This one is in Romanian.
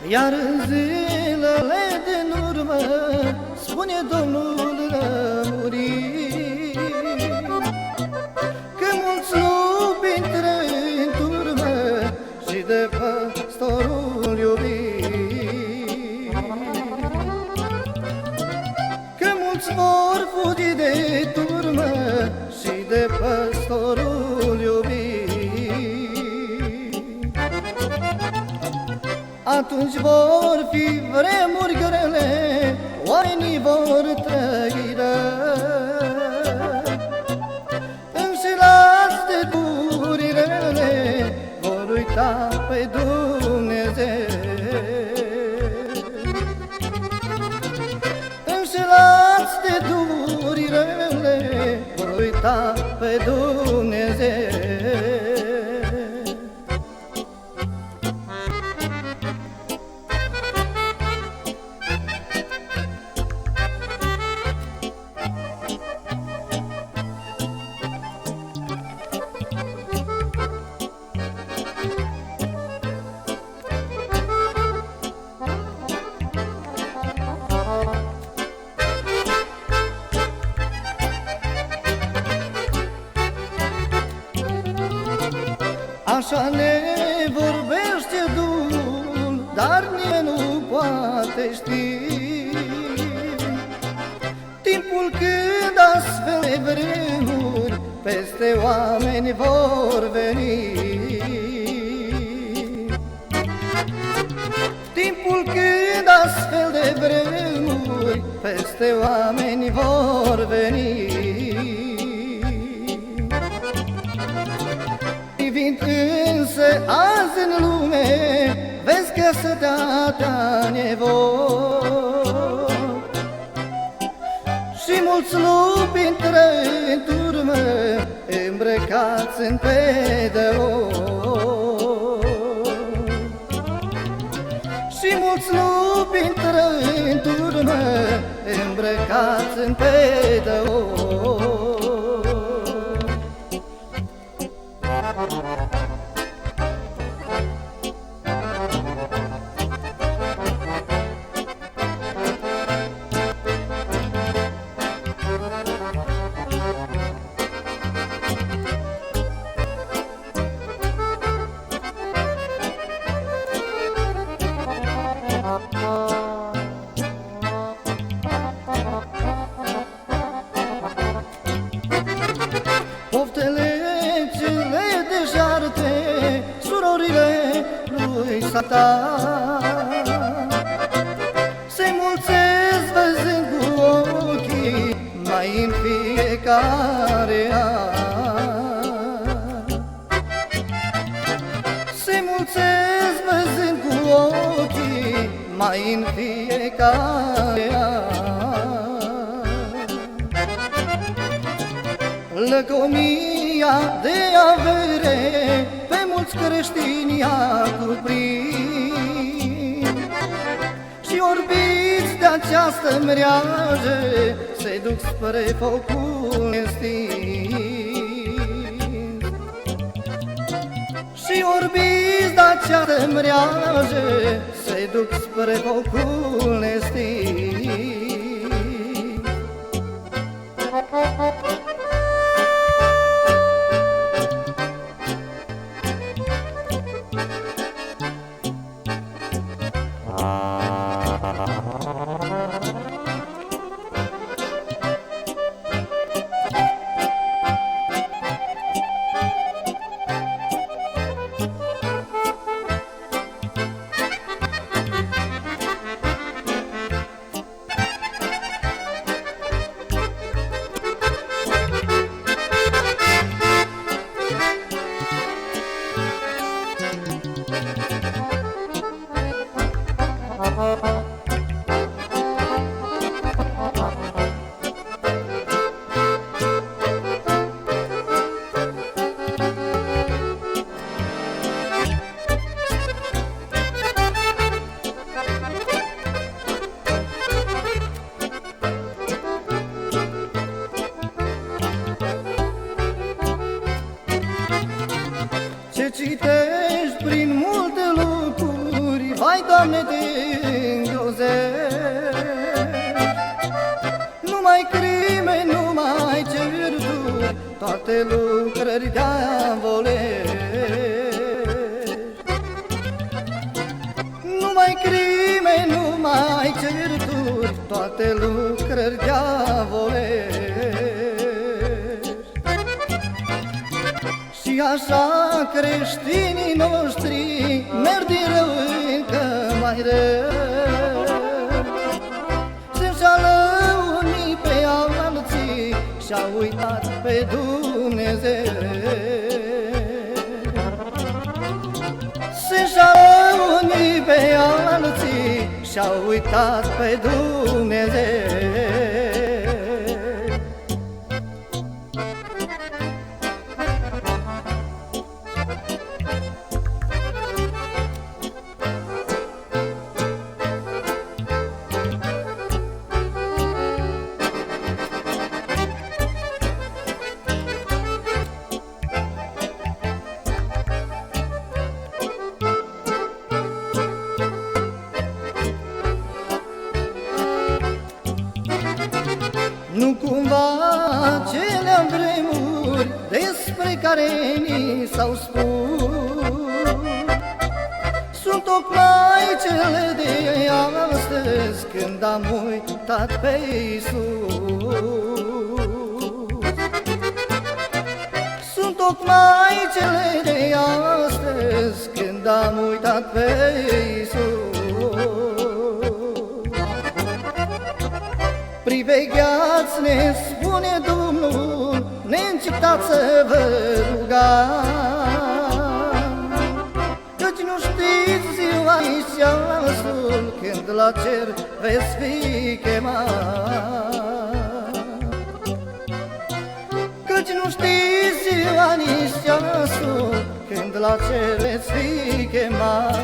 Iar în zilele din urmă spune Domnul lămurit că mulți lupi intră în turmă și de păstorul iubit, că mulți vor fugi de turmă și de păstorul iubit. Atunci vor fi vremuri grele, oamenii vor trăi rău, înșelați de duri rele, vor uita pe Dumnezeu. Înșelați de duri rele, vor uita pe Dumnezeu. Așa ne vorbește Duhul, dar nimeni nu poate ști timpul când astfel de vremuri peste oameni vor veni. Timpul când astfel de vremuri peste oameni vor veni. Privind însă azi în lume, vezi că săteatea nevoi și mulți lupi intră în turmă, îmbrăcați în pedăoi. Și mulți lupi intră în turmă, îmbrăcați în pedăoi. Poftele cele deșarte, surorile lui Satan, se mulțesc văzând cu ochii mai în fiecare an. Se mulțesc văzând cu ochii mai în fiecare an. Lăcomia de avere pe mulți creștini a cuprins și orbiți de această mreajă se duc spre focul nestins. Și orbiți de această mreajă se duc spre focul nestins. Ce citești prin multe lucruri, vai Vai, Doamne, te îngrozești. Numai crime, numai certuri, toate lucrări diavolești. Numai crime, numai certuri, toate lucrări diavolești. Și așa creștinii noștri merg din rău încă mai rău. Se înșală unii pe alții și-au uitat pe Dumnezeu. Se înșală unii pe alții și-au uitat pe Dumnezeu. Nu cumva acele vremuri despre care ni s-au spus sunt tocmai cele de astăzi, când am uitat pe Iisus. Sunt tocmai cele de astăzi, când am uitat pe Iisus. Privegheați, ne spune Domnul, neîncetați să vă rugați, căci nu știți ziua nici ceasul când la cer veți fi chemat. Căci nu știți ziua nici ceasul când la cer veți fi chemat.